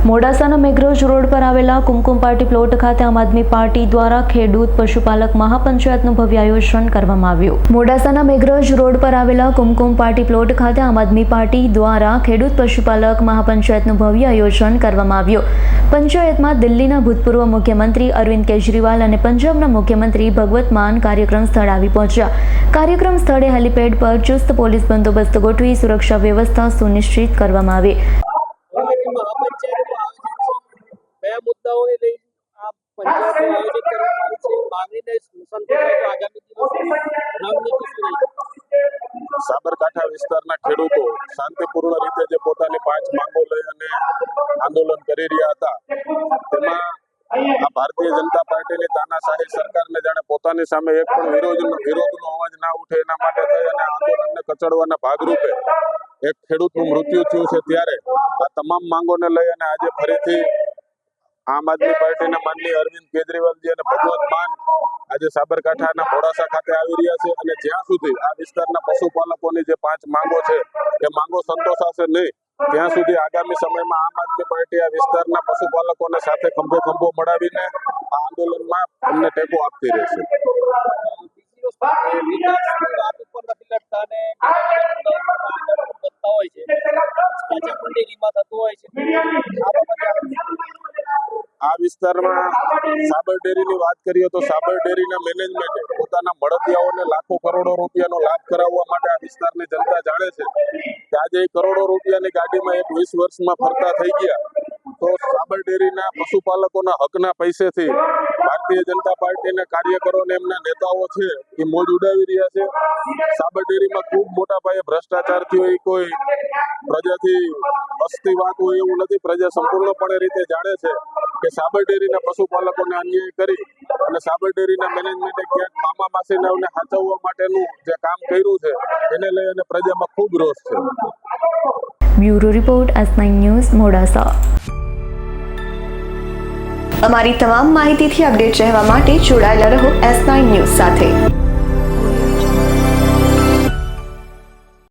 મોડાસાના Meghraj road પર આવેલા કુમકુમ party plot ખાતે આમ આદમી પાર્ટી દ્વારા ખેડૂત પશુપાલક મહાપંચાયતનું ભવ્ય આયોજન કરવામાં આવ્યું। મોડાસાના મેઘરજ રોડ પર આવેલા કુમકુમ પાર્ટી પ્લોટ ખાતે આમ આદમી પાર્ટી દ્વારા ખેડૂત પશુપાલક મહાપંચાયતનું ભવ્ય આયોજન કરવામાં આવ્યું। પંચાયતમાં દિલ્હીના ભૂતપૂર્વ મુખ્યમંત્રી અરવિંદ કેજરીવાલ અને પંજાબના મુખ્યમંત્રી ભગવત માન કાર્યક્રમ સ્થળે આવી પહોંચ્યા। કાર્યક્રમ સ્થળે હેલીપેડ પર ચુસ્ત પોલીસ બંદોબસ્ત ગોઠવી સુરક્ષા વ્યવસ્થા સુનિશ્ચિત કરવામાં આવી। કયા મુદ્દાઓને લઈ આ પંચાયતનું આયોજન કરવામાં આવ્યું છે, માંગણીને સંતોષાય તો આગામી દિવસોમાં રણનીતિ શું રહેશે? સાબરકાંઠા વિસ્તારના ખેડૂતો શાંતિપૂર્ણ રીતે જે પોતાની 5 માંગો લઈ અને આંદોલન કરી રહ્યા હતા, તેમાં આ ભારતીય જનતા પાર્ટીની તાનાશાહી સરકારને જાણે પોતાની સામે એક પણ વિરોધનો અવાજ ના ઉઠે એના માટે થઈ અને આંદોલનને કચડવાના ભાગરૂપે એક ખેડૂતનું મૃત્યુ થયું છે। ત્યારે આ તમામ માંગોને લઈ અને આજે ફરીથી આમ આદમી પાર્ટીના માનનીય અરવિંદ કેજરીવાલજી અને ભગવત માન આજે સાબરકાંઠાના મોડાસા ખાતે આવી રહ્યા છે અને જ્યાં સુધી આ વિસ્તારના પશુપાલકોની જે 5 માંગો છે એ માંગો સંતોષાશે નહીં, ત્યાં સુધી આગામી સમયમાં આમ આદમી પાર્ટી આ વિસ્તારના પશુપાલકોને સાથે ખંભો મળાવીને આ આંદોલનમાં અમને ટેકો આપતી રહેશે। આ વિસ્તારમાં સાબર ડેરીની વાત કરીએ તો સાબર ડેરીના મેનેજમેન્ટે પોતાના મળતિયાઓને લાખો કરોડો રૂપિયાનો લાભ કરાવવા માટે આ વિસ્તારની જનતા જાણે છે કે આજે કરોડો રૂપિયાની ગાડીમાં એક 20 વર્ષમાં ફરતા થઈ ગયા, તો સાબર ડેરીના પશુપાલકોના હકના પૈસેથી ભારતીય જનતા પાર્ટીના કાર્યકરોને એમના નેતાઓ છે એ મોજ ઉડાવી રહ્યા છે। સાબર ડેરીમાં ખૂબ મોટા પાયે ભ્રષ્ટાચાર થયો એ કોઈ પ્રજાથી અસ્તી વાત હોય એવું નથી। પ્રજા સંપૂર્ણપણે રીતે જાણે છે કે સાબર ડેરીના પશુપાલકોને અન્યાય કરી અને સાબર ડેરીના મેનેજમેન્ટે ક્યાંક મામા માસીનાઓને સાચવવા માટેનું જે કામ કર્યું છે એને લઈ અને પ્રજામાં ખૂબ રોષ છે। Bureau report S9 news Modasa. અમારી તમામ માહિતીથી અપડેટ રહેવા માટે જોડાયેલા રહો S9 ન્યૂઝ સાથે।